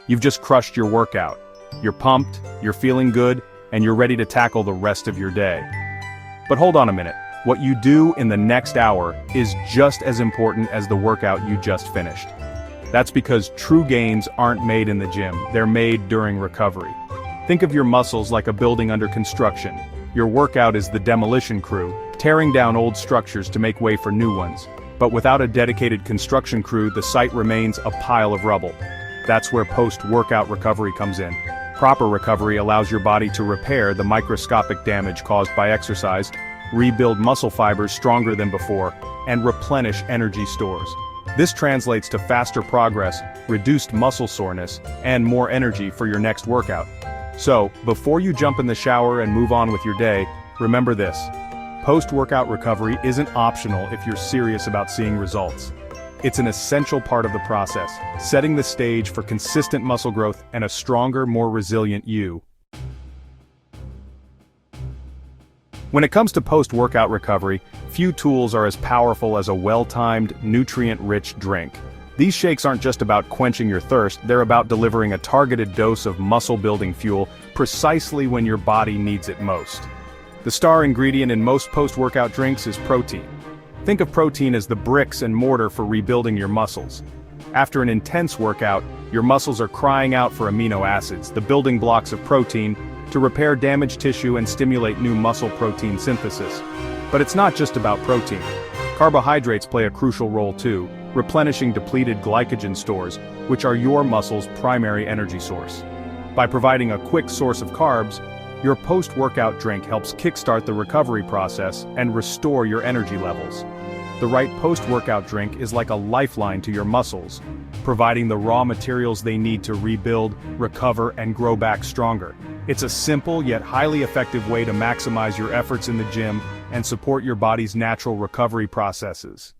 You've just crushed your workout. You're pumped, you're feeling good, and you're ready to tackle the rest of your day. But hold on a minute. What you do in the next hour is just as important as the workout you just finished. That's because true gains aren't made in the gym, they're made during recovery. Think of your muscles like a building under construction. Your workout is the demolition crew, tearing down old structures to make way for new ones. But without a dedicated construction crew, the site remains a pile of rubble. That's where post-workout recovery comes in. Proper recovery allows your body to repair the microscopic damage caused by exercise, rebuild muscle fibers stronger than before, and replenish energy stores. This translates to faster progress, reduced muscle soreness, and more energy for your next workout. So, before you jump in the shower and move on with your day, remember this. Post-workout recovery isn't optional if you're serious about seeing results. It's an essential part of the process, setting the stage for consistent muscle growth and a stronger, more resilient you. When it comes to post-workout recovery, few tools are as powerful as a well-timed, nutrient-rich drink. These shakes aren't just about quenching your thirst, they're about delivering a targeted dose of muscle-building fuel precisely when your body needs it most. The star ingredient in most post-workout drinks is protein. Think of protein as the bricks and mortar for rebuilding your muscles. After an intense workout, your muscles are crying out for amino acids, the building blocks of protein, to repair damaged tissue and stimulate new muscle protein synthesis. But it's not just about protein. Carbohydrates play a crucial role too, replenishing depleted glycogen stores, which are your muscle's primary energy source. By providing a quick source of carbs, your post-workout drink helps kickstart the recovery process and restore your energy levels. The right post-workout drink is like a lifeline to your muscles, providing the raw materials they need to rebuild, recover, and grow back stronger. It's a simple yet highly effective way to maximize your efforts in the gym and support your body's natural recovery processes.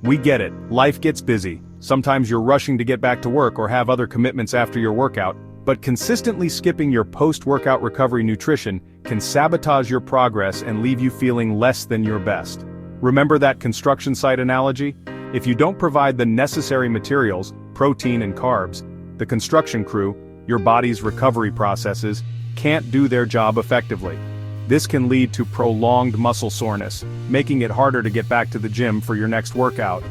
We get it, life gets busy. Sometimes you're rushing to get back to work or have other commitments after your workout, but consistently skipping your post-workout recovery nutrition can sabotage your progress and leave you feeling less than your best. Remember that construction site analogy? If you don't provide the necessary materials, protein and carbs, the construction crew, your body's recovery processes, can't do their job effectively. This can lead to prolonged muscle soreness, making it harder to get back to the gym for your next workout.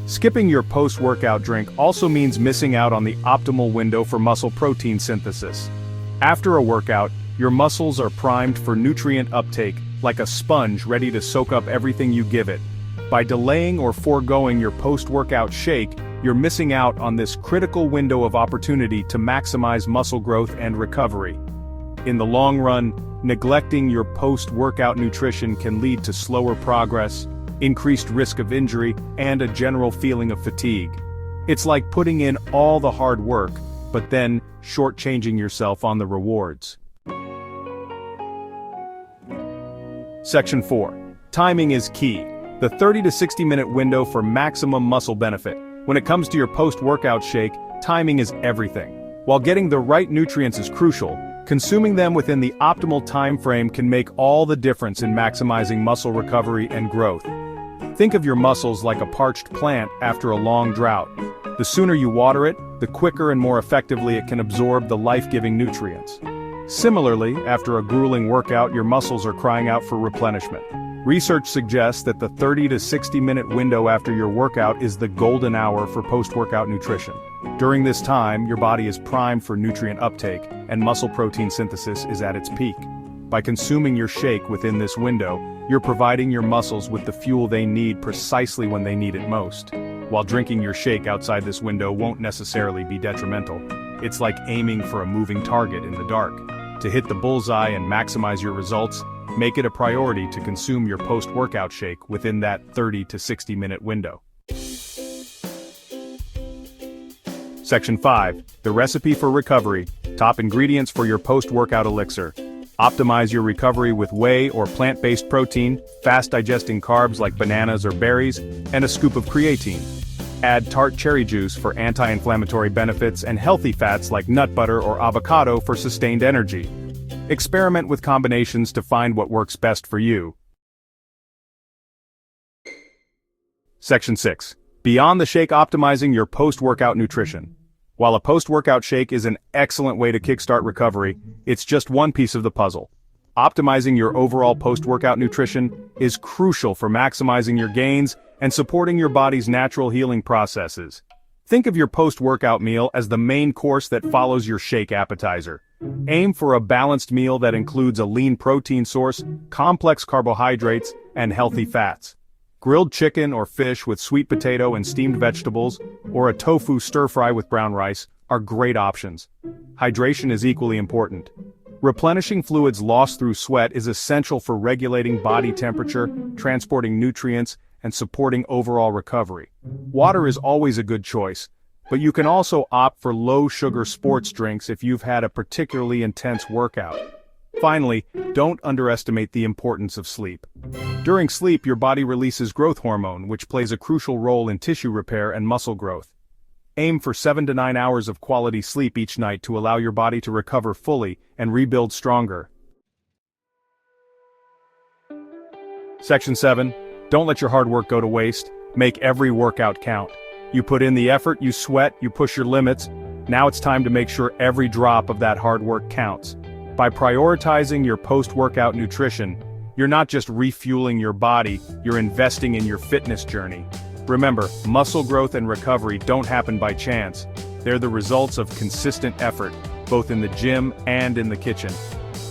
Skipping your post-workout drink also means missing out on the optimal window for muscle protein synthesis. After a workout, your muscles are primed for nutrient uptake, like a sponge ready to soak up everything you give it. By delaying or foregoing your post-workout shake, you're missing out on this critical window of opportunity to maximize muscle growth and recovery. In the long run, neglecting your post-workout nutrition can lead to slower progress, increased risk of injury, and a general feeling of fatigue. It's like putting in all the hard work, but then shortchanging yourself on the rewards. Section 4. Timing is key. The 30 to 60 minute window for maximum muscle benefit. When it comes to your post-workout shake, timing is everything. While getting the right nutrients is crucial, consuming them within the optimal time frame can make all the difference in maximizing muscle recovery and growth. Think of your muscles like a parched plant after a long drought. The sooner you water it, the quicker and more effectively it can absorb the life-giving nutrients. Similarly, after a grueling workout, your muscles are crying out for replenishment. Research suggests that the 30 to 60 minute window after your workout is the golden hour for post-workout nutrition. During this time, your body is primed for nutrient uptake, and muscle protein synthesis is at its peak. By consuming your shake within this window, you're providing your muscles with the fuel they need precisely when they need it most. While drinking your shake outside this window won't necessarily be detrimental, it's like aiming for a moving target in the dark. To hit the bullseye and maximize your results, make it a priority to consume your post-workout shake within that 30 to 60 minute window. Section 5. The recipe for recovery. Top ingredients for your post-workout elixir. Optimize your recovery with whey or plant-based protein, fast-digesting carbs like bananas or berries, and a scoop of creatine. Add tart cherry juice for anti-inflammatory benefits and healthy fats like nut butter or avocado for sustained energy. Experiment with combinations to find what works best for you. Section 6. Beyond the shake, optimizing your post-workout nutrition. While a post-workout shake is an excellent way to kickstart recovery, it's just one piece of the puzzle. Optimizing your overall post-workout nutrition is crucial for maximizing your gains and supporting your body's natural healing processes. Think of your post-workout meal as the main course that follows your shake appetizer. Aim for a balanced meal that includes a lean protein source, complex carbohydrates, and healthy fats. Grilled chicken or fish with sweet potato and steamed vegetables, or a tofu stir-fry with brown rice, are great options. Hydration is equally important. Replenishing fluids lost through sweat is essential for regulating body temperature, transporting nutrients, and supporting overall recovery. Water is always a good choice, but you can also opt for low-sugar sports drinks if you've had a particularly intense workout. Finally, don't underestimate the importance of sleep. During sleep, your body releases growth hormone, which plays a crucial role in tissue repair and muscle growth. Aim for 7 to 9 hours of quality sleep each night to allow your body to recover fully and rebuild stronger. Section 7. Don't let your hard work go to waste. Make every workout count. You put in the effort, you sweat, you push your limits. Now it's time to make sure every drop of that hard work counts. By prioritizing your post-workout nutrition, you're not just refueling your body, you're investing in your fitness journey. Remember, muscle growth and recovery don't happen by chance. They're the results of consistent effort, both in the gym and in the kitchen.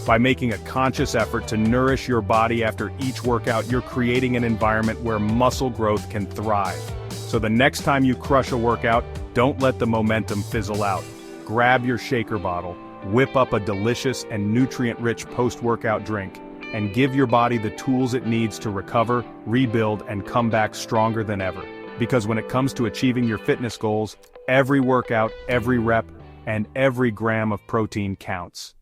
By making a conscious effort to nourish your body after each workout, you're creating an environment where muscle growth can thrive. So the next time you crush a workout, don't let the momentum fizzle out. Grab your shaker bottle, whip up a delicious and nutrient-rich post-workout drink, and give your body the tools it needs to recover, rebuild, and come back stronger than ever. Because when it comes to achieving your fitness goals, every workout, every rep, and every gram of protein counts.